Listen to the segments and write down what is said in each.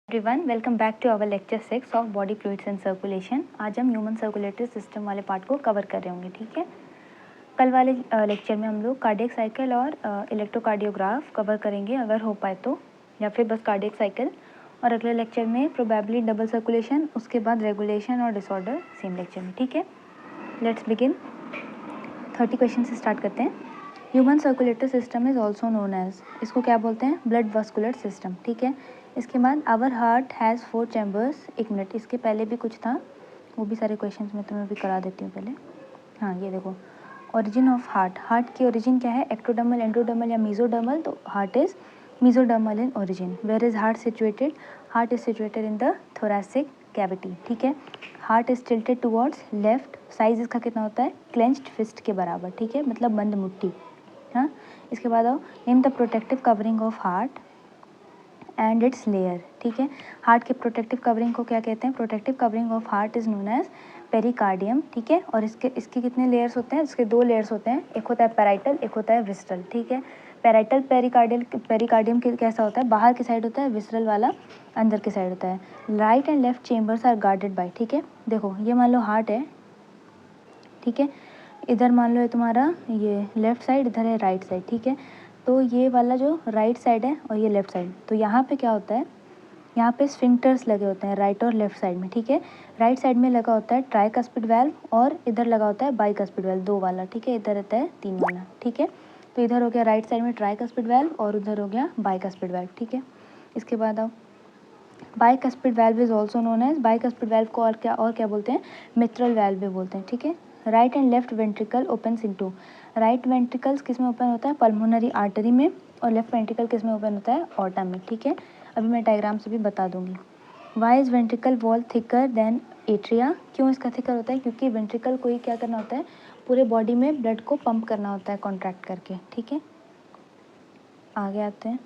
Everyone welcome back to our lecture 6 of body fluids and circulation. आज हम human circulatory system वाले part को cover कर रहे होंगे। ठीक है, कल वाले लेक्चर में हम लोग कार्डियक साइकिल और इलेक्ट्रोकार्डियोग्राफ कवर करेंगे अगर हो पाए तो, या फिर बस कार्डियक साइकिल। और अगले लेक्चर में प्रोबेबली डबल सर्कुलेशन, उसके बाद रेगुलेशन और डिसऑर्डर सेम लेक्चर में। ठीक है, लेट्स बिगिन। 30 क्वेश्चन से स्टार्ट करते हैं। Human circulatory system is also known as, इसको क्या बोलते हैं? Blood vascular system. ठीक है, इसके बाद आवर हार्ट हैज़ 4 चैम्बर्स। एक मिनट, इसके पहले भी कुछ था, वो भी सारे क्वेश्चंस मैं तुम्हें भी करा देती हूँ पहले। हाँ, ये देखो, ओरिजिन ऑफ हार्ट। हार्ट की ओरिजिन क्या है? एक्टोडर्मल, एंडोडर्मल या मीजोडर्मल? तो heart is mesodermal in origin. Where is heart situated? Heart is situated in the thoracic cavity. ठीक है, heart is tilted towards left. Size इसका कितना होता है? क्लेंच्ड फिस्ट के बराबर। ठीक है, मतलब बंद मुट्ठी। हाँ, इसके बाद आओ, name the protective covering of heart and it's layer. ठीक है, हार्ट के प्रोटेक्टिव कवरिंग को क्या कहते हैं? Protective covering of heart is known as pericardium. ठीक है, और इसके कितने लेयर्स होते हैं? इसके 2 लेयर्स होते हैं, एक होता है पैराइटल, एक होता है विस्ट्रल। ठीक है, पैराइटल पेरिकार्डियम कैसा होता है? बाहर की साइड होता है, विस्ट्रल वाला अंदर की साइड होता है। Right and left chambers are guarded by. ठीक है, देखो ये मान लो हार्ट है। ठीक है, इधर मान लो है तुम्हारा ये लेफ्ट साइड, इधर है राइट साइड। ठीक है, तो ये वाला जो राइट साइड है और ये लेफ्ट साइड, तो यहाँ पे क्या होता है? यहाँ पे स्फिंक्टर्स लगे होते हैं राइट और लेफ्ट साइड में। ठीक है, राइट साइड में लगा होता है ट्राइकस्पिड वाल्व और इधर लगा होता है बाइकस्पिड वाल्व, 2 वाला। ठीक है, इधर रहता है 3 वाला। ठीक है, तो इधर हो गया राइट साइड में ट्राइकस्पिड वाल्व और उधर हो गया बाइकस्पिड वाल्व। ठीक है, इसके बाद आओ, bicuspid valve is also known as, bicuspid valve को और क्या बोलते हैं? मिट्रल वाल्व भी बोलते हैं। ठीक है, right and left ventricle opens into. Right ventricles किस में ओपन होता है? पल्मोनरी आर्टरी में। और लेफ्ट वेंट्रिकल किस में ओपन होता है? ऑर्टा में। ठीक है, अभी मैं डायग्राम से भी बता दूंगी। Why is ventricle wall thicker than atria? क्यों इसका थिकर होता है? क्योंकि वेंट्रिकल को ही क्या करना होता है? पूरे बॉडी में ब्लड को पंप करना होता है कॉन्ट्रैक्ट करके। ठीक है, आगे आते हैं।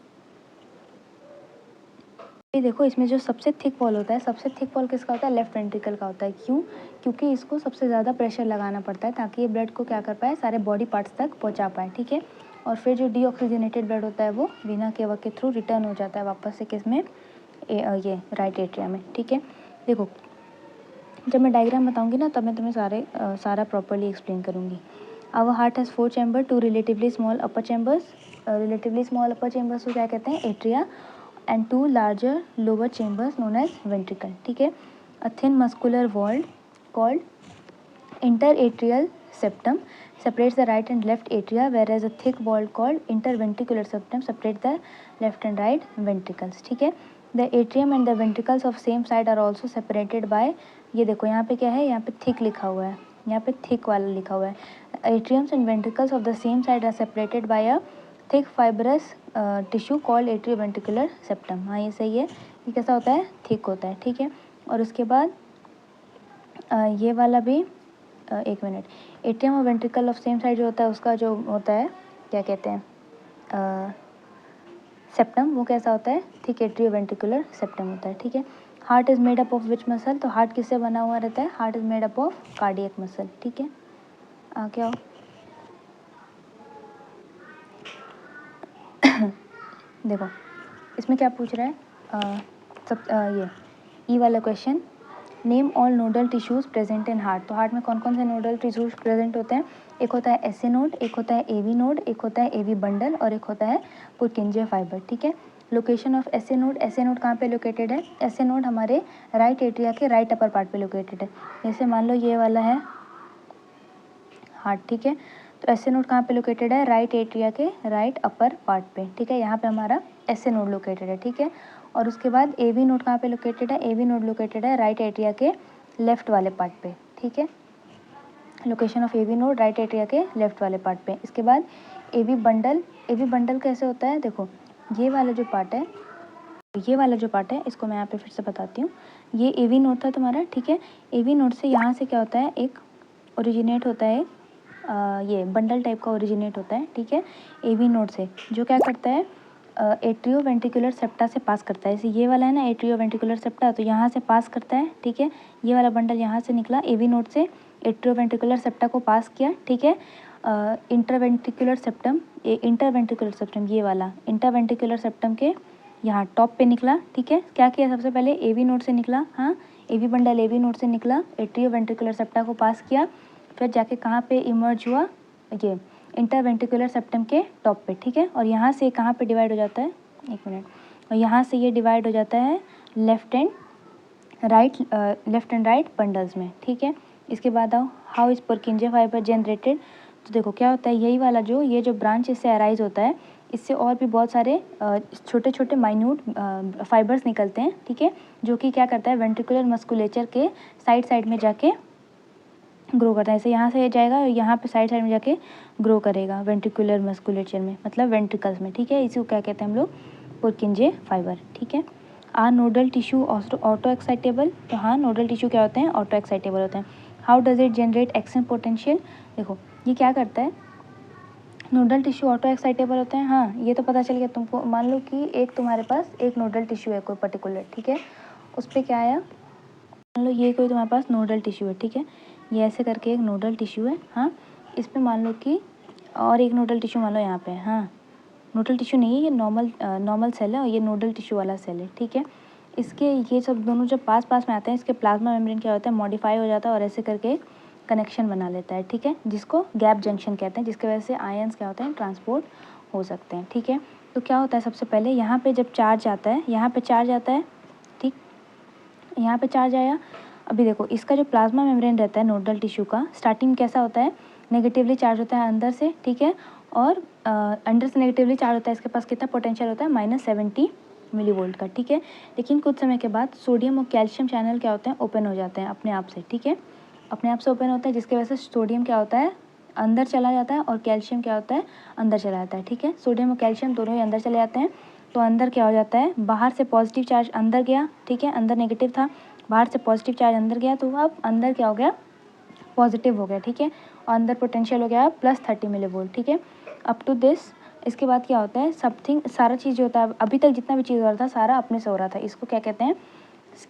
ये देखो, इसमें जो सबसे थिक वॉल होता है, सबसे थिक वॉल किसका होता है? लेफ्ट वेंट्रिकल का होता है। क्यों? क्योंकि इसको सबसे ज़्यादा प्रेशर लगाना पड़ता है ताकि ये ब्लड को क्या कर पाए? सारे बॉडी पार्ट्स तक पहुंचा पाए। ठीक है, और फिर जो डीऑक्सीजनेटेड ब्लड होता है वो वीना केवा के थ्रू रिटर्न हो जाता है वापस से किस में? ये राइट एट्रिया में। ठीक है, देखो जब मैं डायग्राम बताऊंगी ना तब मैं तुम्हें सारा प्रॉपरली एक्सप्लेन करूंगी। Our heart has 4 chamber, 2 relatively small upper chambers. Relatively small upper chambers को क्या कहते हैं? Atria. And 2 larger lower chambers known as ventricle. ठीक है, a thin muscular wall called interatrial septum separates the right and left atria, whereas a thick wall called interventricular septum separates the left and right ventricles. ठीक है, the atrium and the ventricles of same side are also separated by, ये देखो यहाँ पे क्या है? यहाँ पे thick लिखा हुआ है, यहाँ पे thick वाला लिखा हुआ है। atriums and ventricles of the same side are separated by a thick fibrous tissue called atrioventricular septum। हाँ, ये सही है। ये कैसा होता है? thick होता है। ठीक है, और उसके बाद ये वाला भी एक मिनट, एट्रियम और वेंट्रिकल ऑफ सेम साइड जो होता है उसका जो होता है क्या कहते हैं? सेप्टम, वो कैसा होता है? थिक एट्रियो वेंट्रिकुलर सेप्टम होता है। ठीक है, heart is made up of which muscle? तो हार्ट किससे बना हुआ रहता है? Heart is made up of cardiac muscle. ठीक है, आगे आओ। देखो इसमें क्या पूछ रहा है? ये ई वाला question, name all nodal tissues present in heart. तो हार्ट में कौन कौन से नोडल टिश्यूज प्रेजेंट होते हैं? एक होता है एसए नोड, एक होता है एवी नोड, एक होता है एवी बंडल और एक होता है पुर्किंजे फाइबर। ठीक है, location of SA node, SA node कहाँ पे लोकेटेड है? एसए नोड हमारे राइट एट्रिया के राइट अपर पार्ट पे लोकेटेड है। जैसे मान लो ये वाला है हार्ट। ठीक है, तो एसए नोड कहाँ पे लोकेटेड है? राइट एट्रिया के राइट अपर पार्ट पे। ठीक है, यहाँ पे हमारा एसए नोड लोकेटेड है। ठीक है, और उसके बाद एवी नोड कहाँ पे लोकेटेड है? एवी नोड लोकेटेड है राइट एट्रिया के लेफ्ट वाले पार्ट पे। ठीक है, location of AV node right atria के लेफ्ट वाले पार्ट पे। इसके बाद एवी बंडल, एवी बंडल कैसे होता है? देखो ये वाला जो पार्ट है, ये वाला जो पार्ट है इसको मैं यहाँ पे फिर से बताती हूँ। ये एवी नोड था तुम्हारा। ठीक है, एवी नोड से यहाँ से क्या होता है? एक ओरिजिनेट होता है, ये बंडल टाइप का ओरिजिनेट होता है। ठीक है, एवी नोड से जो क्या करता है? एट्रियो वेंट्रिकुलर सेप्टा से पास करता है। जैसे ये वाला है ना एट्रियो वेंट्रिकुलर सेप्टा, तो यहाँ से पास करता है। ठीक है, ये वाला बंडल यहाँ से निकला, एवी नोड से एट्रियो वेंट्रिकुलर सेप्टा को पास किया। ठीक है, इंटरवेंट्रिकुलर सेप्टम, इंटरवेंट्रिकुलर सेप्टम, ये वाला इंटरवेंट्रिकुलर सेप्टम के यहाँ टॉप पे निकला, ठीक है। क्या किया सबसे पहले, एवी नोड से निकला, हाँ एवी बंडल एवी नोड से निकला, एट्रियोवेंट्रिकुलर सेप्टा को पास किया, फिर जाके कहाँ पे इमर्ज हुआ, ये इंटरवेंट्रिकुलर सेप्टम के टॉप पे, ठीक है। और यहाँ से कहाँ पे डिवाइड हो जाता है, एक मिनट, और यहाँ से ये डिवाइड हो जाता है लेफ्ट एंड राइट बंडल्स में, ठीक है। इसके बाद आओ, हाउ इज पुरकिंजे फाइबर जनरेटेड। तो देखो क्या होता है, यही वाला जो ये जो ब्रांच इससे अराइज होता है, इससे और भी बहुत सारे छोटे छोटे माइन्यूट फाइबर्स निकलते हैं, ठीक है, जो कि क्या करता है वेंट्रिकुलर मस्कुलेचर के साइड में जाके ग्रो करता है। ऐसे यहाँ से जाएगा और यहाँ पे साइड में जाके ग्रो करेगा वेंट्रिकुलर मस्कुलेचर में, मतलब वेंट्रिकल्स में, ठीक है। इसी को क्या कहते हैं हम लोग, पुरकिंजे फाइबर, ठीक है। Are nodal tissue auto excitable. तो हाँ, नोडल टिश्यू क्या होते हैं, ऑटो एक्साइटेबल होते हैं। How does it generate action potential. देखो ये क्या करता है, नोडल टिश्यू ऑटो एक्साइटेबल होते हैं, हाँ ये तो पता चल गया तुमको। मान लो कि एक तुम्हारे पास एक नोडल टिश्यू है कोई पर्टिकुलर, ठीक है, उस पर क्या आया, मान लो ये कोई तुम्हारे पास नोडल टिश्यू है, ठीक है, ये ऐसे करके एक नोडल टिश्यू है, हाँ। इस पर मान लो कि और एक नोडल टिश्यू मान लो यहाँ पे, हाँ नोडल टिश्यू नहीं है, ये नॉर्मल सेल है और ये नोडल टिश्यू वाला सेल है, ठीक है। इसके ये सब दोनों जब पास पास में आते हैं, इसके प्लाज्मा मेम्ब्रेन क्या होता है, मॉडिफाई हो जाता है और ऐसे करके कनेक्शन बना लेता है, ठीक है, जिसको गैप जंक्शन कहते हैं, जिसकी वजह से आयंस क्या होते हैं, ट्रांसपोर्ट हो सकते हैं, ठीक है। तो क्या होता है, सबसे पहले यहाँ पे जब चार्ज आता है, यहाँ पे चार्ज आता है, ठीक, यहाँ पे चार्ज आया। अभी देखो इसका जो प्लाज्मा मेम्ब्रेन रहता है नोडल टिश्यू का, स्टार्टिंग में कैसा होता है, नेगेटिवली चार्ज होता है अंदर से, ठीक है, और अंदर से नेगेटिवली चार्ज होता है, इसके पास कितना पोटेंशियल होता है, -70 मिलीवोल्ट का, ठीक है। लेकिन कुछ समय के बाद सोडियम और कैल्शियम चैनल क्या होते हैं, ओपन हो जाते हैं अपने आप से, ठीक है, अपने आप से ओपन होता है, जिसकी वजह से सोडियम क्या होता है, अंदर चला जाता है और कैल्शियम क्या होता है, अंदर चला जाता है, ठीक है। सोडियम और कैल्शियम दोनों ही अंदर चले जाते हैं। तो अंदर क्या हो जाता है, बाहर से पॉजिटिव चार्ज अंदर गया, ठीक है, अंदर नेगेटिव था, बाहर से पॉजिटिव चार्ज अंदर गया, तो अब अंदर क्या हो गया, पॉजिटिव हो गया, ठीक है, और अंदर पोटेंशियल हो गया +30 मिलीवोल्ट, ठीक है। अप टू दिस, इसके बाद क्या होता है, समथिंग सारा चीज़ जो होता है, अभी तक जितना भी चीज़ हो रहा था सारा अपने से हो रहा था, इसको क्या कहते हैं,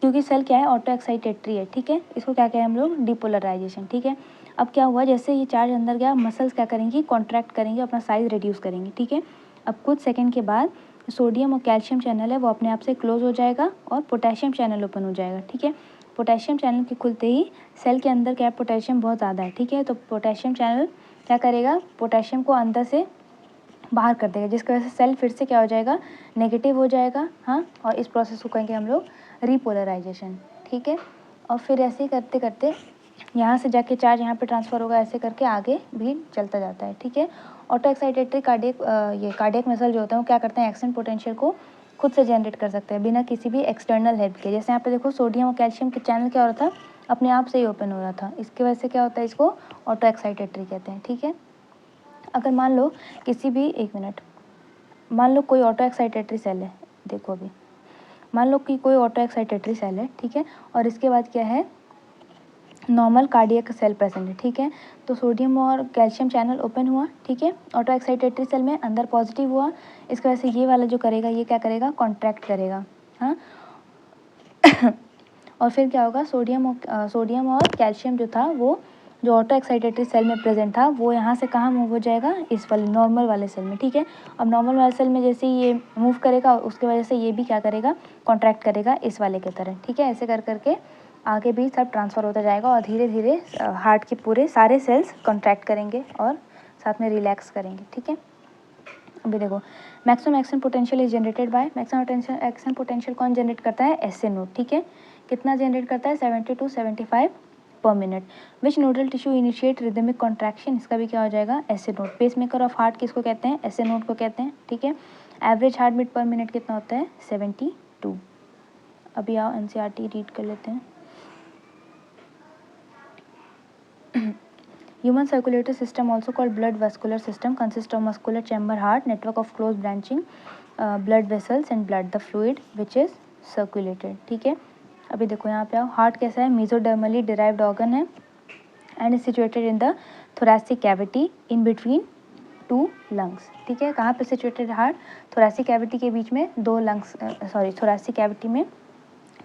क्योंकि सेल क्या है, ऑटो एक्साइटेटरी है, ठीक है, इसको क्या कहें हम लोग, डिपोलराइजेशन, ठीक है। अब क्या हुआ, जैसे ये चार्ज अंदर गया, मसल्स क्या करेंगी, कॉन्ट्रैक्ट करेंगे, अपना साइज रिड्यूस करेंगे, ठीक है। अब कुछ सेकंड के बाद सोडियम और कैल्शियम चैनल है वो अपने आप से क्लोज हो जाएगा और पोटेशियम चैनल ओपन हो जाएगा, ठीक है। पोटेशियम चैनल के खुलते ही सेल के अंदर क्या है, पोटेशियम बहुत ज़्यादा है, ठीक है, तो पोटेशियम चैनल क्या करेगा, पोटेशियम को अंदर से बाहर कर देगा, जिसकी वजह से सेल फिर से क्या हो जाएगा, नेगेटिव हो जाएगा, हाँ, और इस प्रोसेस को कहेंगे हम लोग रिपोलराइजेशन, ठीक है। और फिर ऐसे ही करते करते यहाँ से जाके चार्ज यहाँ पे ट्रांसफ़र होगा, ऐसे करके आगे भी चलता जाता है, ठीक है। ऑटो एक्साइटेटरी कार्डियक मसल जो होता है वो क्या करते हैं, एक्शन पोटेंशियल को खुद से जनरेट कर सकते हैं बिना किसी भी एक्सटर्नल हेल्प के। जैसे यहाँ पे देखो सोडियम और कैल्शियम के चैनल क्या हो रहा था, अपने आप से ही ओपन हो रहा था, इसकी वजह से क्या होता है, इसको ऑटो एक्साइटेटरी कहते हैं, ठीक है। अगर मान लो किसी भी, एक मिनट, मान लो कोई ऑटो एक्साइटेटरी सेल है, देखो अभी मान लो कि कोई ऑटो एक्साइटेटरी सेल है, ठीक है, और इसके बाद क्या है, नॉर्मल कार्डियक सेल प्रेजेंट है, ठीक है। तो सोडियम और कैल्शियम चैनल ओपन हुआ, ठीक है, ऑटो एक्साइटेटरी सेल में अंदर पॉजिटिव हुआ, इसकी वजह से ये वाला जो करेगा, ये क्या करेगा, कॉन्ट्रैक्ट करेगा, हाँ। और फिर क्या होगा, सोडियम और कैल्शियम जो था वो जो ऑटो एक्साइटेटरी सेल में प्रेजेंट था वो यहाँ से कहाँ मूव हो जाएगा, इस वाले नॉर्मल वाले सेल में, ठीक है। अब नॉर्मल वाले सेल में जैसे ये मूव करेगा, उसकी वजह से ये भी क्या करेगा, कॉन्ट्रैक्ट करेगा इस वाले की तरह, ठीक है। ऐसे कर करके आगे भी सब ट्रांसफ़र होता जाएगा और धीरे धीरे हार्ट के पूरे सारे सेल्स कॉन्ट्रैक्ट करेंगे और साथ में रिलैक्स करेंगे, ठीक है। अभी देखो maximum action potential is generated by, maximum action potential कौन जनरेट करता है, एसए नोड, ठीक है। कितना जनरेट करता है, 70 to 75 per minute. Which nodal tissue initiate rhythmic contraction, इसका भी क्या हो जाएगा, SA node. Pacemaker of heart किसको कहते हैं, एसए नोड को कहते हैं, ठीक है। Average heartbeat per minute कितना होता है, 72। अभी आओ एनसीईआरटी रीड कर लेते हैं। Human circulatory system, also called blood vascular system, consists of muscular chamber, heart, network of close branching blood vessels and blood, the fluid which is circulated, ठीक है। अभी देखो यहाँ पे आओ, हार्ट कैसा है, मेसोडर्मली डिराइव्ड ऑर्गन है and is situated in the thoracic cavity in between 2 lungs, ठीक है। कहाँ पे सिचुएटेड हार्ट, थोरैसिक कैविटी के बीच में, थोरैसिक कैविटी में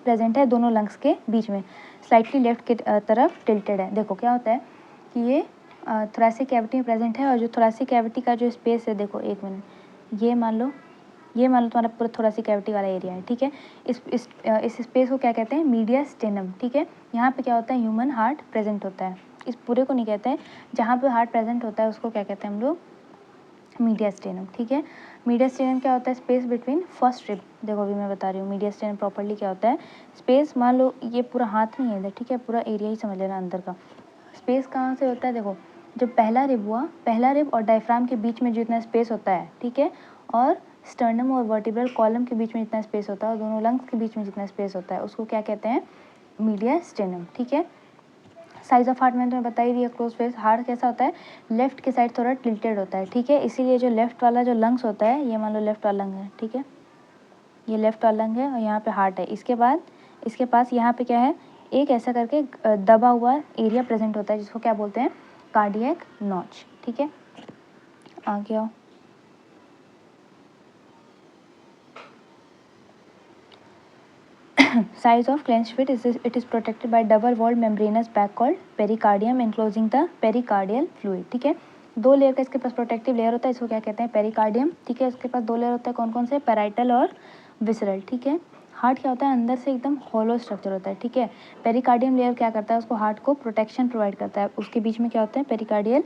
प्रेजेंट है, दोनों लंग्स के बीच में, स्लाइटली लेफ्ट की तरफ टिल्टेड है। देखो क्या होता है कि ये थोरैसिक कैविटी में प्रेजेंट है और जो थोरैसिक कैविटी का जो स्पेस है, देखो एक मिनट, ये मान लो ये मान लो तुम्हारा पूरा थोड़ा सी कैविटी वाला एरिया है, ठीक है। इस स्पेस को क्या कहते हैं, मीडियास्टेनम, ठीक है। यहाँ पे क्या होता है, ह्यूमन हार्ट प्रेजेंट होता है। इस पूरे को नहीं कहते हैं, जहाँ पे हार्ट प्रेजेंट होता है उसको क्या कहते हैं हम लोग, मीडियास्टेनम, ठीक है। मीडियास्टेनम क्या होता है, स्पेस बिटवीन फर्स्ट रिब। देखो अभी मैं बता रही हूँ मीडियास्टेनम प्रॉपर्ली क्या होता है, स्पेस, मान लो ये पूरा हाथ नहीं है इधर, ठीक है, पूरा एरिया ही समझ लेना अंदर का। स्पेस कहाँ से होता है, देखो जो पहला रिब हुआ, पहला रिब और डायफ्राम के बीच में जितना स्पेस होता है, ठीक है, और स्टर्नम और वर्टिब्रल कॉलम के बीच में जितना स्पेस होता है, और दोनों लंग्स के बीच में जितना स्पेस होता है, उसको क्या कहते हैं, मीडियास्टेनम, ठीक है। साइज ऑफ हार्ट मैंने तुम्हें बता ही दिया, क्लोज फेस हार्ट कैसा होता है, लेफ्ट के साइड थोड़ा टिल्टेड होता है, ठीक है। इसीलिए जो लेफ्ट वाला जो लंग्स होता है, ये मान लो लेफ्ट वाला लंग है, ठीक है, ये लेफ्ट वाला लंग है और यहाँ पे हार्ट है। इसके बाद इसके पास यहाँ पे क्या है, एक ऐसा करके दबा हुआ एरिया प्रेजेंट होता है जिसको क्या बोलते हैं, कार्डियक नॉच, ठीक है। आगे आओ। Size of clenched fist it is protected by double walled membranous bag called pericardium enclosing the pericardial fluid, ठीक है। दो लेयर का इसके पास प्रोटेक्टिव लेयर होता है, इसको क्या कहते हैं, पेरिकार्डियम, ठीक है। इसके पास दो लेयर होता है, कौन कौन से, पैराइटल और विसरल, ठीक है। हार्ट क्या होता है, अंदर से एकदम हॉलो स्ट्रक्चर होता है, ठीक है। पेरिकार्डियम लेयर क्या करता है, उसको हार्ट को प्रोटेक्शन प्रोवाइड करता है। उसके बीच में क्या होते हैं, पेरिकार्डियल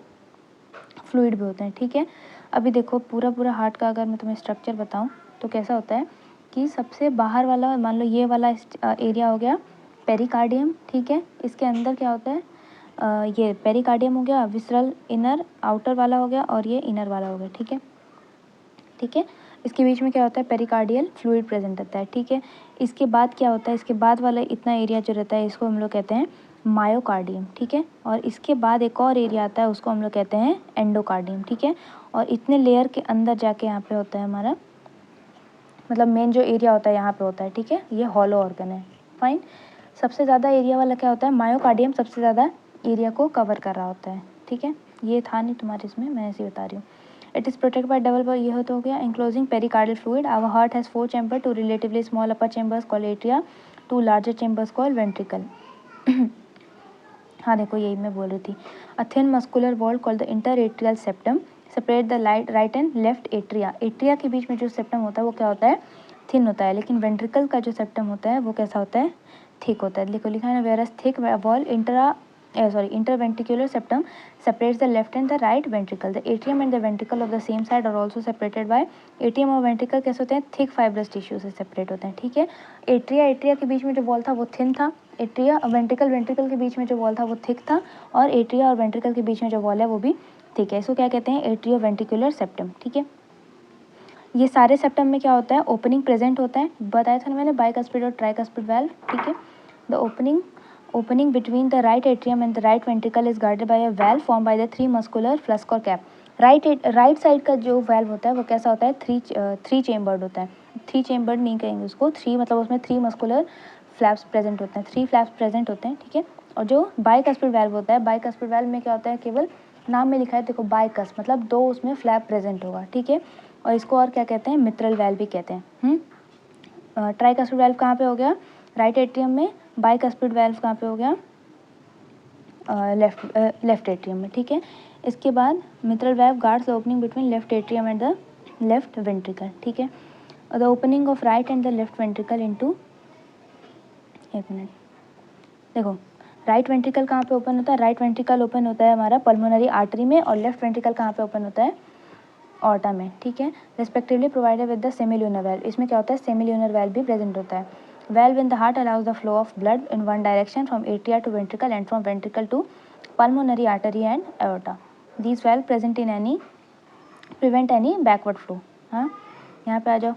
फ्लूइड भी होते हैं, ठीक है। अभी देखो पूरा हार्ट का अगर मैं तुम्हें स्ट्रक्चर बताऊं तो कैसा होता है कि सबसे बाहर वाला, मान लो ये वाला एरिया हो गया पेरिकार्डियम, ठीक है। इसके अंदर क्या होता है, ये पेरिकार्डियम हो गया, विसरल इनर आउटर वाला हो गया, और ये इनर वाला हो गया, ठीक है, ठीक है। इसके बीच में क्या होता है, पेरिकार्डियल फ्लूइड प्रेजेंट रहता है, ठीक है। इसके बाद क्या होता है, इसके बाद वाला इतना एरिया जो रहता है इसको हम लोग कहते हैं मायोकार्डियम, ठीक है। और इसके बाद एक और एरिया आता है, उसको हम लोग कहते हैं एंडोकार्डियम, ठीक है। और इतने लेयर के अंदर जाके यहाँ पे होता है हमारा, मतलब मेन जो एरिया होता है यहाँ पे होता है, ठीक है। ये हॉलो ऑर्गन है, फाइन। सबसे ज़्यादा एरिया वाला क्या होता है, मायोकार्डियम सबसे ज़्यादा एरिया को कवर कर रहा होता है, ठीक है। ये था नहीं तुम्हारे इसमें, मैं ऐसे ही बता रही हूँ। It is protect by double wall, ये तो हो गया, enclosing pericardial fluid. Our heart has 4 chamber, 2 relatively small upper chambers called atria, 2 larger chambers called ventricle. हाँ देखो यही मैं बोल रही थी। A thin muscular wall called the interatrial septum separate the right and left atria. Atria के बीच में जो सेप्टम होता है वो क्या होता है, थिन होता है, लेकिन वेंट्रिकल का जो सेप्टम होता है वो कैसा होता है, थिक होता है। लिखो लिखा है ना, whereas thick wall interventricular septum separates the left and the right ventricle. The atrium and the ventricle of the same side are also separated by, atrium और ventricle कैसे होते हैं, thick fibrous tissue से सेपरेट होते हैं, ठीक है। Atria के बीच में जो वॉल था वो थिन था, एट्रिया वेंट्रिकल के बीच में जो वॉल था वो थिक था, और एट्रिया और वेंट्रिकल के बीच में जो वॉल है वो भी थिक है। इसको क्या कहते हैं, एट्रियो वेंट्रिकुलर सेप्टम, ठीक है। ये सारे सेप्टम में क्या होता है, ओपनिंग प्रेजेंट होता है, बताया था ना मैंने, बाइकस्पिड और ट्राइकस्पिड वाल्व, ठीक है। The opening between the right atrium and the right ventricle is guarded by a valve formed by the 3 muscular flusc or cap. Right side का जो वाल्व होता है वो कैसा होता है, थ्री चेम्बर्ड होता है। 3 चेम्बर्ड नहीं कहेंगे उसको, 3 मतलब उसमें 3 मस्कुलर फ्लैप्स प्रेजेंट होते हैं, 3 फ्लैप्स प्रेजेंट होते हैं, ठीक है। और जो बाइकस्पिड वाल्व होता है, बाइकस्पिड वाल्व में क्या होता है, केवल नाम में लिखा है देखो बाइकस, मतलब 2 उसमें फ्लैप प्रेजेंट होगा, ठीक है। और इसको और क्या कहते हैं, मित्रल वाल्व भी कहते हैं। ट्राइकस्पिड वाल्व कहाँ पे हो गया, राइट एट्रियम में। बाइकस्पिड वाल्व कहाँ पे हो गया, लेफ्ट एट्रियम में, ठीक है। इसके बाद mitral valve guards the opening between left atrium and the left ventricle, ठीक है। The opening of right and the left ventricle into, एक मिनट देखो, राइट वेंट्रिकल कहाँ पे ओपन होता है, राइट वेंट्रिकल ओपन होता है हमारा पल्मोनरी आर्टरी में, और लेफ्ट वेंट्रिकल कहाँ पे ओपन होता है, ऑर्टा में, ठीक है। Respectively provided with the semilunar valve, इसमें क्या होता है, सेमिल्यूनर वाल्व भी प्रेजेंट होता है। Valve in the heart allows the flow of blood in one direction from atria to ventricle and from ventricle to pulmonary artery and aorta. These valve prevent any backward flow. हाँ यहाँ पे आ जाओ।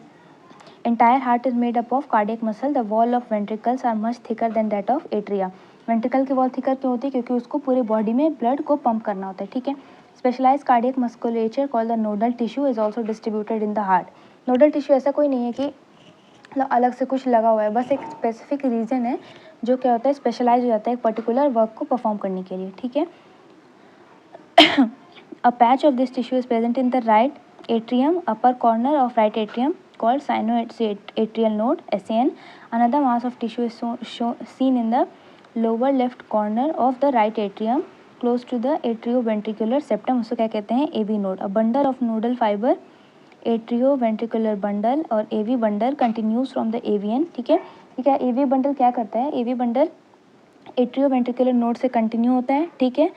Entire heart is made up of cardiac muscle. The wall of ventricles are much thicker than that of atria. Ventricle की wall thicker क्यों होती है, क्योंकि उसको पूरी बॉडी में ब्लड को पंप करना होता है, ठीक है। Specialized cardiac musculature called the nodal tissue is also distributed in the heart. Nodal tissue ऐसा कोई नहीं है कि मतलब अलग से कुछ लगा हुआ है, बस एक स्पेसिफिक रीजन है जो क्या होता है, स्पेशलाइज हो जाता है एक पर्टिकुलर वर्क को परफॉर्म करने के लिए, ठीक है। A patch of this tissue is present in the right atrium upper corner of right atrium called sinoatrial node SAN. Another mass of tissue is seen in the lower left corner of the right atrium close to the atrioventricular septum, उसको क्या कहते हैं, AB node. A bundle of nodal fiber atrio ventricular bundle और AV bundle continues from the avian, ठीक है। ठीक है, AV bundle क्या करता है, AV bundle atrioventricular node से कंटिन्यू होता है, ठीक है,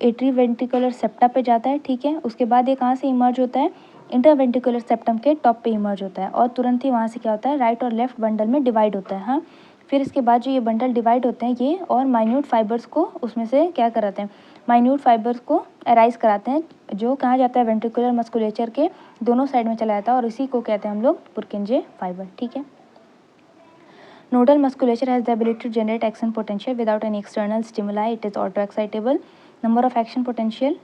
एट्रियो वेंट्रिकुलर सेप्टा पे जाता है, ठीक है। उसके बाद ये कहाँ से इमर्ज होता है, इंटरवेंट्रिकुलर सेप्टम के टॉप पे इमर्ज होता है और तुरंत ही वहाँ से क्या होता है, राइट और लेफ्ट बंडल में डिवाइड होता है। हाँ, फिर इसके बाद जो ये बंडल डिवाइड होते हैं ये और माइन्यूट फाइबर्स को उसमें से क्या कराते हैं, माइन्यूट फाइबर्स को अराइज कराते हैं, जो कहाँ जाता है, वेंट्रिकुलर मस्कुलेचर के दोनों साइड में चला जाता है और इसी को कहते हैं हम लोग पुरकिंजे फाइबर, ठीक है। Nodal musculature has the ability to generate action potential without any external stimuli. It is auto-excitable. Number of action potential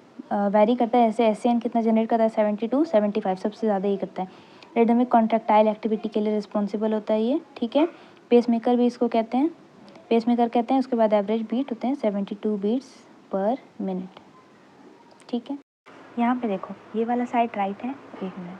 vary करता है, ऐसे SCN कितना जनरेट करता है, 72 75 सबसे ज़्यादा ही करता है। रिदमिक कॉन्ट्रैक्टाइल एक्टिविटी के लिए रिस्पॉन्सिबल होता है ये, ठीक है। पेसमेकर भी इसको कहते हैं, पेसमेकर कहते हैं। उसके बाद एवरेज बीट होते हैं 72 बीट्स पर मिनट, ठीक है। यहाँ पे देखो ये वाला साइड राइट है, एक मिनट,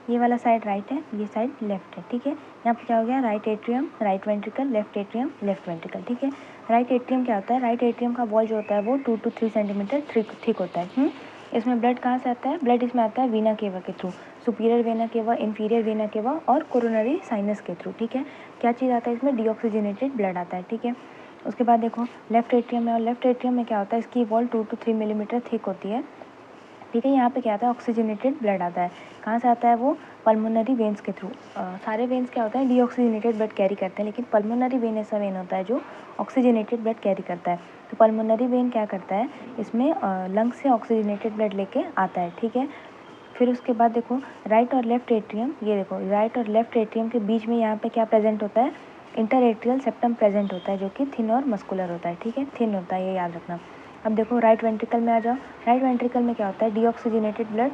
ये वाला साइड राइट है, ये साइड लेफ्ट है, ठीक है। यहाँ पे क्या हो गया, right atrium right ventricle, left atrium left ventricle, ठीक है। राइट एट्रियम क्या होता है, राइट एट्रियम का वॉल जो होता है वो 2 to 3 सेंटीमीटर थिक होता है। इसमें ब्लड कहाँ से आता है, ब्लड इसमें आता है वीना केवा के through, superior vena cava, inferior vena cava और कोरोनरी साइनस के थ्रू, ठीक है। क्या चीज़ आता है इसमें, डीऑक्सीजनेटेड ब्लड आता है, ठीक है। उसके बाद देखो लेफ्ट एट्रियम में, और लेफ्ट एट्रियम में क्या होता है, इसकी वॉल 2 to 3 मिलीमीटर थिक होती है, ठीक है। यहाँ पे क्या आता है, ऑक्सीजनेटेड ब्लड आता है, कहाँ से आता है वो, पल्मोनरी वेन्स के थ्रू। सारे वेन्स क्या होता है, डीऑक्सीजनेटेड ब्लड कैरी करते हैं, लेकिन पल्मोनरी वेन ऐसा वेन होता है जो ऑक्सीजनेटेड ब्लड कैरी करता है। तो पल्मोनरी वेन क्या करता है, इसमें लंग्स से ऑक्सीजनेटेड ब्लड लेके आता है, ठीक है। फिर उसके बाद देखो राइट और लेफ्ट एट्रियम, ये देखो राइट और लेफ्ट एट्रियम के बीच में यहाँ पे क्या प्रेजेंट होता है, इंटर एट्रियल सेप्टम प्रेजेंट होता है, जो कि थिन और मस्कुलर होता है, ठीक है, थिन होता है, ये याद रखना। अब देखो राइट वेंट्रिकल में आ जाओ, राइट वेंट्रिकल में क्या होता है, डीऑक्सीजनेटेड ब्लड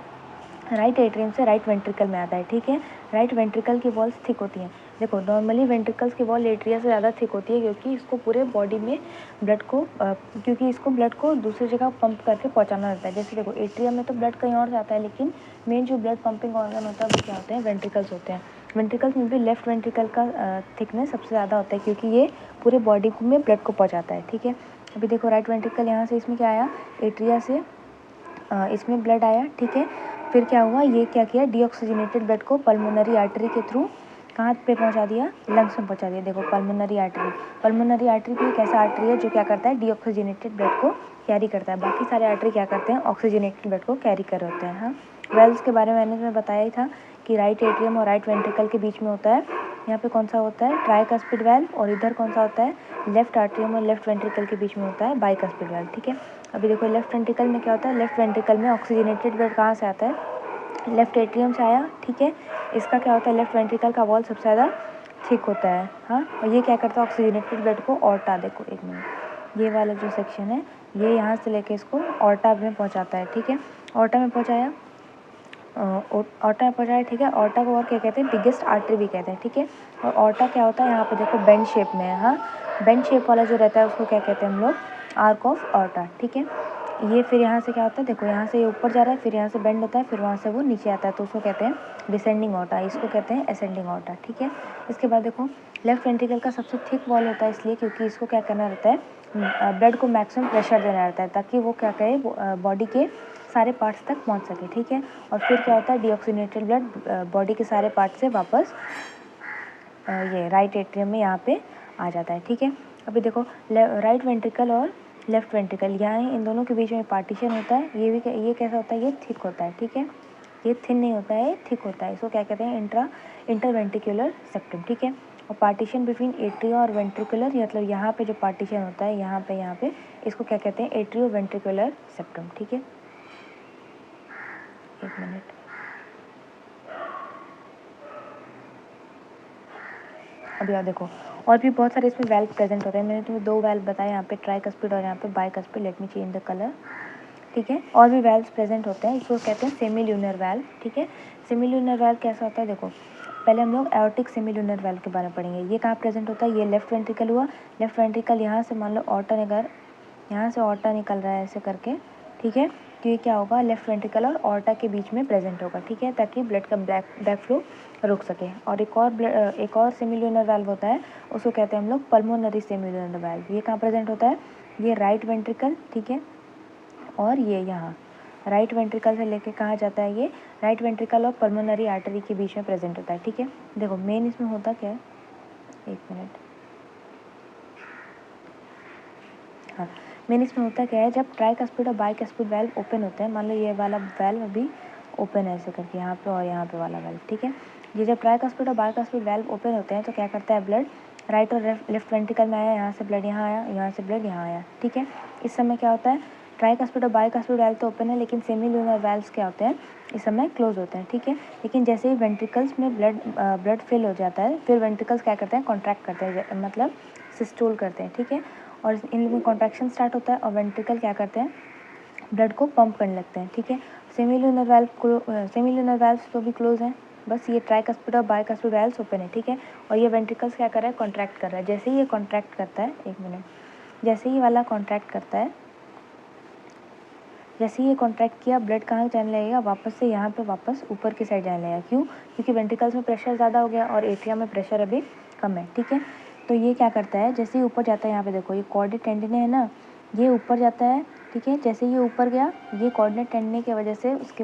राइट एट्रियम से राइट वेंट्रिकल में आता है, ठीक है। राइट वेंट्रिकल की वॉल्स थिक होती हैं, देखो नॉर्मली वेंट्रिकल्स की वॉल एट्रिया से ज़्यादा थिक होती है, क्योंकि इसको पूरे बॉडी में ब्लड को क्योंकि इसको ब्लड को दूसरी जगह पंप करके पहुंचाना रहता है। जैसे देखो एट्रिया में तो ब्लड कहीं और जाता है, लेकिन मेन जो ब्लड पंपिंग ऑर्गन होता है वो क्या होते हैं, वेंट्रिकल्स होते हैं। वेंट्रिकल्स में भी लेफ्ट वेंट्रिकल का थिकनेस सबसे ज़्यादा होता है, क्योंकि ये पूरे बॉडी में ब्लड को पहुँचाता है, ठीक है। अभी देखो राइट वेंट्रिकल यहाँ से इसमें क्या आया, एट्रिया से इसमें ब्लड आया, ठीक है। फिर क्या हुआ, ये क्या किया, डीऑक्सीजनेटेड ब्लड को पल्मोनरी आर्टरी के थ्रू कहाँ पे पहुँचा दिया, लंग्स में पहुँचा दिया। देखो पल्मोनरी आर्टरी, पल्मोनरी आर्टरी भी एक ऐसा आर्टरी है जो क्या करता है, डीऑक्सीजनेटेड ब्लड को कैरी करता है। बाकी सारे आर्टरी क्या करते हैं, ऑक्सीजनेटेड ब्लड को कैरी कर रहे होते हैं। हाँ, वेल्व्स के बारे में मैंने तुम्हें बताया ही था कि राइट एट्रियम और राइट वेंट्रिकल के बीच में होता है, यहाँ पे कौन सा होता है, ट्राइकस्पिड वेल्व, और इधर कौन सा होता है, लेफ्ट आर्टरियम और लेफ्ट वेंट्रिकल के बीच में होता है बाइकस्पिड वेल्व, ठीक है। अभी देखो लेफ्ट वेंट्रिकल में क्या होता है, लेफ्ट वेंट्रिकल में ऑक्सीजनेटेड ब्लड कहाँ से आता है, लेफ्ट एट्रियम से आया, ठीक है। इसका क्या होता है, लेफ्ट वेंट्रिकल का वॉल सबसे ज़्यादा थिक होता है। हाँ, और ये क्या करता है, ऑक्सीजनेटेड ब्लड को ऑर्टा, देखो एक मिनट, ये वाला जो सेक्शन है ये यहाँ से लेके इसको ऑर्टा में पहुँचाता है, ठीक है। ऑर्टा में पहुँचाया, ऑर्टा में पहुँचाया, ठीक है। ऑर्टा को और क्या कहते हैं, बिगेस्ट आर्टरी भी कहते हैं, ठीक है। और ऑर्टा क्या होता है, यहाँ पे देखो बेंड शेप में है। हाँ, बेंड शेप वाला जो रहता है उसको क्या कहते हैं हम लोग, आर्क ऑफ ऑर्टा, ठीक है। ये फिर यहाँ से क्या होता है, देखो यहाँ से ये ऊपर जा रहा है, फिर यहाँ से बेंड होता है, फिर वहाँ से वो नीचे आता है, तो उसको कहते हैं डिसेंडिंग ऑर्टा, इसको कहते हैं असेंडिंग ऑर्टा, ठीक है। इसके बाद देखो लेफ्ट वेंट्रिकल का सबसे थिक वॉल होता है, इसलिए क्योंकि इसको क्या करना रहता है, ब्लड को मैक्सिमम प्रेशर देना रहता है, ताकि वो क्या करे, बॉडी के सारे पार्ट्स तक पहुँच सके, ठीक है। और फिर क्या होता है, डीऑक्सीजनेटेड ब्लड बॉडी के सारे पार्ट से वापस ये राइट एट्रियम में यहाँ पे आ जाता है, ठीक है। अभी देखो राइट वेंट्रिकल और लेफ्ट वेंट्रिकल, यहाँ इन दोनों के बीच में पार्टीशन होता है, ये कैसा होता है, ये थिक होता है, ठीक है। ये थिन नहीं होता है, थिक होता है, इसको क्या कहते हैं, इंटरवेंट्रिकुलर सेप्टम, ठीक है। और पार्टीशन बिटवीन एट्रिया और वेंट्रिकुलर, मतलब यहाँ पे जो पार्टीशन होता है यहाँ पे इसको क्या कहते हैं, एट्रियो वेंट्रिकुलर सेप्टम, ठीक है। एक मिनट, अभी आप देखो और भी बहुत सारे इसमें वेल्व प्रेजेंट होते हैं। मैंने तुम्हें 2 वेल्व बताए, यहाँ पे ट्राइकस्पिड और यहाँ पे bicuspid. Let me change the colour, ठीक है। और भी वेल्व्स प्रेजेंट होते हैं, इसको कहते हैं सेमील्यूनर वेल्व, ठीक है। सेमील्यूनर वेल्व कैसा होता है, देखो पहले हम लोग एओर्टिक सेमील्यूनर वेल्व के बारे में पढ़ेंगे। ये कहाँ प्रेजेंट होता है, ये लेफ्ट वेंट्रिकल हुआ, लेफ्ट वेंट्रिकल यहाँ से मान लो ऑर्टा निकल, यहाँ से ऑर्टा निकल रहा है ऐसे करके, ठीक है। तो ये क्या होगा, लेफ्ट वेंट्रिकल और ऑर्टा के बीच में प्रेजेंट होगा, ठीक है, ताकि ब्लड का बैक फ्लो रुक सके। और एक और सेमील्यूनर वेल्व होता है, उसको कहते हैं हम लोग पल्मोनरी सेमील्यूनर वेल्व। ये कहाँ प्रेजेंट होता है, ये राइट वेंट्रिकल, ठीक है, और ये यहाँ राइट वेंट्रिकल से लेके कहाँ जाता है, ये राइट वेंट्रिकल और पल्मोनरी आर्टरी के बीच में प्रेजेंट होता है, ठीक है। देखो मेन इसमें होता क्या है, एक मिनट, हाँ मेन इसमें होता क्या है, जब ट्राइकस्पिड और बाइकस्पिड वाल्व ओपन होते हैं, मान लो ये वाला वाल्व अभी ओपन है ऐसे करके यहाँ पे और यहाँ पे वाला वाल्व, ठीक है। ये जब ट्राइकस्पिड और बाइकस्पिड वाल्व ओपन होते हैं तो क्या करता है, ब्लड राइट और लेफ्ट वेंट्रिकल में आया, यहाँ से ब्लड यहाँ आया, यहाँ से ब्लड यहाँ आया, ठीक है। इस समय क्या होता है, ट्राइकस्पिड और बाइकस्पिड वाल्व तो ओपन है, लेकिन सेमील्यूनर वाल्व्स क्या होते हैं, इस समय क्लोज होते हैं, ठीक है। लेकिन जैसे ही वेंट्रिकल्स में ब्लड फिल हो जाता है, फिर वेंट्रिकल्स क्या करते हैं, कॉन्ट्रैक्ट करते हैं, मतलब सिस्टोल करते हैं, ठीक है। और इनमें कॉन्ट्रैक्शन स्टार्ट होता है और वेंट्रिकल क्या करते हैं, ब्लड को पंप करने लगते हैं, ठीक है। सेमील्यूनर वाल्व्स तो भी क्लोज हैं, बस ये ट्राइकस्पिड और बाइकस्पिड वाल्व्स ओपन है, ठीक है। और ये वेंट्रिकल्स क्या कर रहा है, कॉन्ट्रैक्ट कर रहा है। जैसे ही ये कॉन्ट्रैक्ट करता है, एक मिनट, जैसे ही वाला कॉन्ट्रैक्ट करता है, जैसे ही ये कॉन्ट्रैक्ट किया, ब्लड कहाँ जाने लगेगा, वापस से यहाँ पे वापस ऊपर की साइड जाने लगेगा। क्यों, क्योंकि वेंट्रिकल्स में प्रेशर ज़्यादा हो गया और एट्रिया में प्रेशर अभी कम है, ठीक है। तो ये क्या करता है, जैसे ही ऊपर जाता है, यहाँ पे देखो ये कॉर्डेट टेंडिने है ना, ये ऊपर जाता है, ठीक है। जैसे ये ऊपर गया, ये कॉर्डेट टेंडिने की वजह से उसकी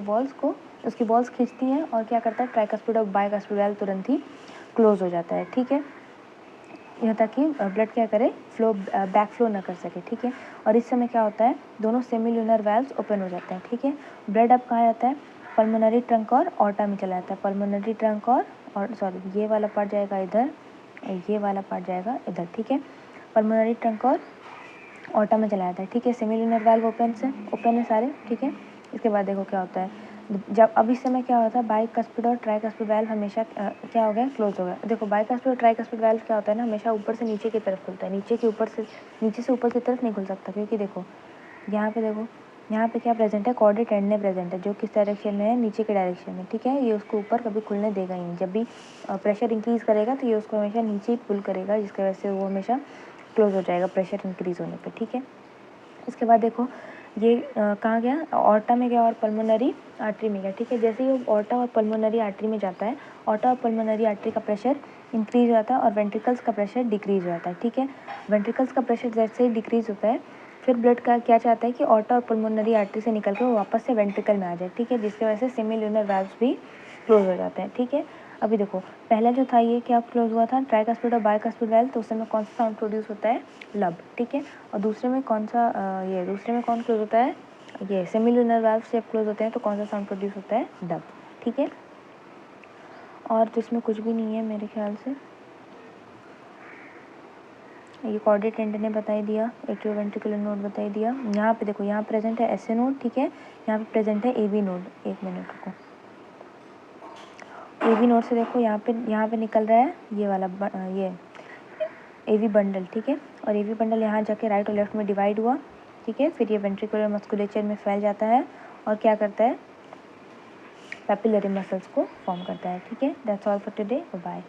वॉल्स खींचती हैं और क्या करता है, ट्राइकस्पिड और बाइकस्पिड वाल्व तुरंत ही क्लोज हो जाता है, ठीक है। यहाँ ताकि ब्लड क्या करे, फ्लो बैक फ्लो ना कर सके, ठीक है। और इस समय क्या होता है, दोनों सेमील्यूनर वाल्व्स ओपन हो जाते हैं, ठीक है। ब्लड अब कहाँ जाता है, पल्मोनरी ट्रंक और ऑर्टा में चला जाता है। पल्मोनरी ट्रंक और सॉरी, ये वाला पार्ट जाएगा इधर और ये वाला पार्ट जाएगा इधर, ठीक है। पल्मोनरी ट्रंक और ऑर्टा में चला जाता है, ठीक है। सेमील्यूनर वाल्व ओपन है सारे, ठीक है। इसके बाद देखो क्या होता है, जब अब इस समय क्या होता है, बाइकस्पिड और ट्राइकस्पिड वाल्व हमेशा क्या हो गया, क्लोज हो गया। देखो बाइकस्पिड और ट्राइकस्पिड वाल्व क्या होता है ना, हमेशा ऊपर से नीचे की तरफ खुलता है, नीचे से ऊपर की तरफ नहीं खुल सकता, क्योंकि देखो यहाँ पे क्या प्रेजेंट है, कॉर्डेट टेंडिने प्रेजेंट है, जो किस डायरेक्शन में है, नीचे के डायरेक्शन में, ठीक है। ये उसको ऊपर कभी खुलने देगा ही नहीं। जब भी प्रेशर इंक्रीज करेगा तो ये उसको हमेशा नीचे ही पुल करेगा, जिसकी वजह से वो हमेशा क्लोज हो जाएगा प्रेशर इंक्रीज होने पर, ठीक है। इसके बाद देखो ये कहाँ गया, ऑर्टा में गया और पल्मोनरी आर्टरी में गया, ठीक है। जैसे ही वो ऑर्टा और पल्मोनरी आर्टरी में जाता है, ऑर्टा और पल्मोनरी आर्टरी का प्रेशर इंक्रीज हो जाता है और वेंट्रिकल्स का प्रेशर डिक्रीज हो जाता है, ठीक है। वेंट्रिकल्स का प्रेशर जैसे ही डिक्रीज होता है, फिर ब्लड का क्या चाहता है कि ऑर्टा और पल्मोनरी आर्टरी से निकल कर वो वापस से वेंट्रिकल में आ जाए, ठीक है, जिसकी वजह से सेमील्यूनर वाल्व्स भी क्लोज हो जाते हैं, ठीक है। अभी देखो पहला जो था ये क्या क्लोज हुआ था, ट्राइकस्पिड और बाइकस्पिड वाल्व, तो उस समय कौन सा साउंड प्रोड्यूस होता है, लब, ठीक है। और दूसरे में कौन क्लोज होता है, ये सेमील्यूनर वाल्व से क्लोज होते हैं, तो कौन सा साउंड प्रोड्यूस होता है, डब, ठीक है। और तो इसमें कुछ भी नहीं है मेरे ख्याल से। ये कॉर्डेट टेंडिने बताई दिया, एट्रियोवेंट्रिकुलर नोड बताई दिया। यहाँ पे देखो यहाँ प्रेजेंट है एसए नोड, ठीक है। यहाँ पे प्रेजेंट है एबी नोड, एक मिनट रुको। एबी नोड से देखो यहाँ पे निकल रहा है ये वाला ये एवी बंडल, ठीक है। और एवी बंडल यहाँ जाके राइट और लेफ्ट में डिवाइड हुआ, ठीक है। फिर ये वेंट्रिकुलर मस्कुलेचर में फैल जाता है और क्या करता है, पैपिलरी मसल्स को फॉर्म करता है, ठीक है। That's all for today, bye.